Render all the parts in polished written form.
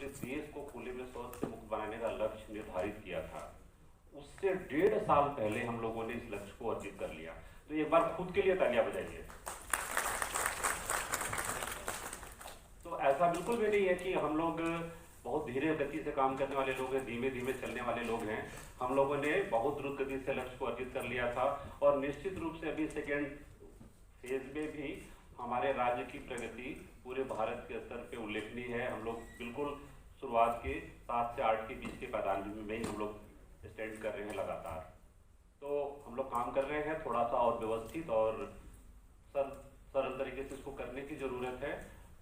पूरे देश को खुले में शौच से मुक्त बनाने का लक्ष्य निर्धारित किया था, उससे 1.5 साल पहले हम लोगों ने इस लक्ष्य को अर्जित कर लिया। तो एक बार खुद के लिए तालियां बजाइए। तो ऐसा बिल्कुल भी नहीं है कि हम लोग बहुत धीरे गति से काम करने वाले लोग हैं, धीमे धीमे चलने वाले लोग हैं। हम लोगों ने बहुत द्रुत गति से लक्ष्य को अर्जित कर लिया था और निश्चित रूप से अभी सेकेंड फेज में भी हमारे राज्य की प्रगति पूरे भारत के स्तर पे उल्लेखनीय है। हम लोग बिल्कुल शुरुआत के 7 से 8 के बीच के पैदान में ही हम लोग स्टैंड कर रहे हैं लगातार। तो हम लोग काम कर रहे हैं, थोड़ा सा और व्यवस्थित और सरल तरीके से इसको करने की ज़रूरत है।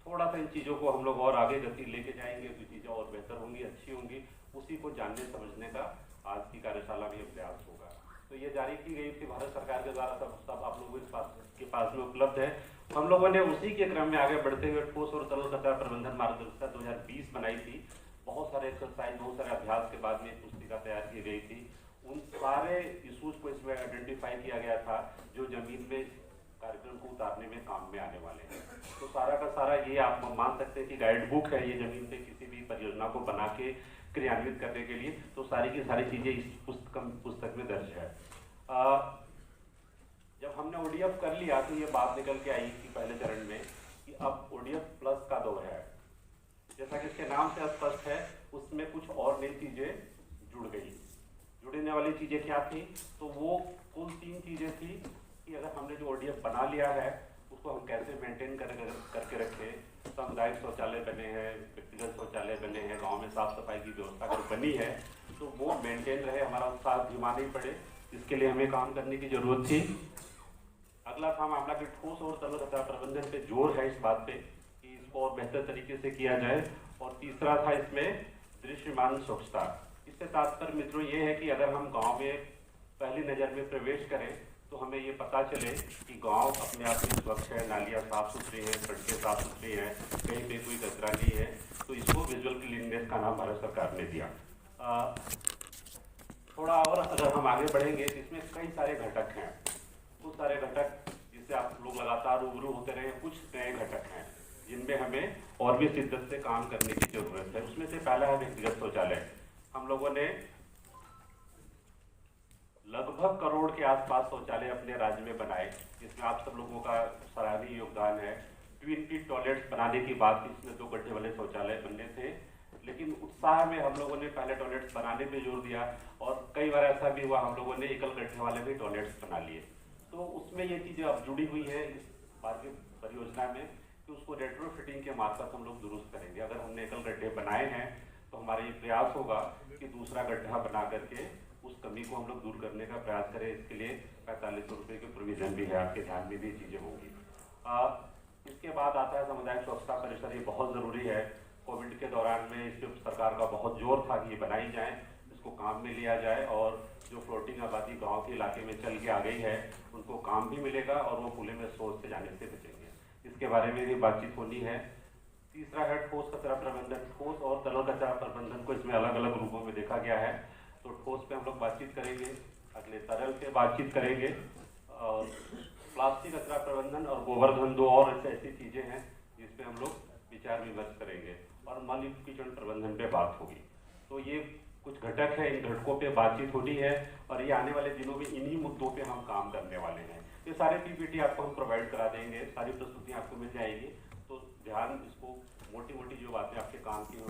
थोड़ा सा इन चीज़ों को हम लोग और आगे गति लेके जाएंगे तो चीज़ें और बेहतर होंगी, अच्छी होंगी। उसी को जानने समझने का आज की कार्यशाला में प्रयास होगा। तो ये जारी की गई थी भारत सरकार के द्वारा, सब आप लोगों के पास में उपलब्ध है। हम लोगों ने उसी के क्रम में आगे बढ़ते हुए ठोस और तरल कचरा प्रबंधन मार्गदर्शिका 2020 बनाई थी। बहुत सारे एक्सरसाइज, बहुत सारे अभ्यास के बाद में पुस्तिका तैयार की गई थी। उन सारे इशूज को इसमें आइडेंटिफाई किया गया था जो जमीन में कार्यक्रम को उतारने में काम में आने वाले हैं। तो सारा का सारा ये आप मान सकते हैं कि गाइड बुक है ये जमीन पे किसी भी परियोजना को बना के क्रियान्वित करने के लिए। तो सारी की सारी चीज़ें इस पुस्तक में दर्ज है। जब हमने ODF कर लिया तो ये बात निकल के आई थी पहले चरण में कि अब ODF प्लस का दौर है। जैसा कि इसके नाम से स्पष्ट है, उसमें कुछ और नई चीज़ें जुड़ गई। जुड़ने वाली चीज़ें क्या थी? तो वो कुल 3 चीज़ें थी कि अगर हमने जो ODF बना लिया है उसको हम कैसे मेंटेन करके रखें। सामुदायिक शौचालय बने हैं, व्यक्तिगत शौचालय बने हैं, गांव में साफ सफाई की व्यवस्था अगर बनी है तो वो मेंटेन रहे, हमारा उत्साह धीमा नहीं पड़े। इसके लिए हमें काम करने की जरूरत थी। अगला था मामला कि ठोस और तरल कचरा प्रबंधन पे जोर है इस बात पे कि इसको और बेहतर तरीके से किया जाए। और तीसरा था इसमें दृश्यमान स्वच्छता। इससे तात्पर्य मित्रों ये है कि अगर हम गाँव में पहली नज़र में प्रवेश करें तो हमें ये पता चले कि गांव अपने आप में स्वच्छ है, नालियाँ साफ सुथरी हैं, सड़कें साफ सुथरी हैं, कहीं पे कोई कचरा नहीं है। तो इसको विजुअल क्लीननेस का नाम भारत सरकार ने दिया। थोड़ा और अगर हम आगे बढ़ेंगे तो इसमें कई सारे घटक हैं। कुछ सारे घटक जिससे आप लोग लगातार रूबरू होते रहे, कुछ नए घटक हैं जिनमें हमें और भी शिद्दत से काम करने की जरूरत है। उसमें से पहला है व्यक्तिगत शौचालय। हम लोगों ने लगभग करोड़ के आसपास शौचालय अपने राज्य में बनाए, जिसमें आप सब लोगों का सराहनीय योगदान है। ट्विन पीट टॉयलेट्स बनाने की बात थी, इसमें 2 गड्ढे वाले शौचालय बनने थे, लेकिन उत्साह में हम लोगों ने पहले टॉयलेट्स बनाने पे जोर दिया और कई बार ऐसा भी हुआ हम लोगों ने एकल गड्ढे वाले भी टॉयलेट्स बना लिए। तो उसमें ये चीज़ें अब जुड़ी हुई है इस बार की परियोजना में कि उसको रेट्रोफिटिंग के मार्फत हम लोग दुरुस्त करेंगे। अगर हमने एकल गड्ढे बनाए हैं तो हमारा ये प्रयास होगा कि दूसरा गड्ढा बना करके उस कमी को हम लोग दूर करने का प्रयास करें। इसके लिए 4500 रुपये के प्रोविजन भी है, आपके ध्यान में भी चीज़ें होंगी। इसके बाद आता है सामुदायिक स्वच्छता परिसर। ये बहुत ज़रूरी है। कोविड के दौरान में इस पर सरकार का बहुत जोर था कि ये बनाई जाए, इसको काम में लिया जाए और जो फ्लोटिंग आबादी गाँव के इलाके में चल के आ गई है उनको काम भी मिलेगा और वो खुले में शौच से जाने से बचेंगे। इसके बारे में भी बातचीत होनी है। तीसरा है ठोस कचरा प्रबंधन। ठोस और तरल कचरा प्रबंधन को इसमें अलग अलग रूपों में देखा गया है। तो ठोस पे हम लोग बातचीत करेंगे, अगले तरल पे बातचीत करेंगे और प्लास्टिक कचरा प्रबंधन और गोवर्धन 2 और ऐसी चीज़ें हैं जिस पे हम लोग विचार विमर्श करेंगे और मल कीचड़ प्रबंधन पे बात होगी। तो ये कुछ घटक है, इन घटकों पे बातचीत होनी है और ये आने वाले दिनों में इन्हीं मुद्दों पे हम काम करने वाले हैं। ये सारे PPT आपको हम प्रोवाइड करा देंगे, सारी प्रस्तुतियाँ आपको मिल जाएगी। तो ध्यान इसको मोटी मोटी जो बातें आपके काम की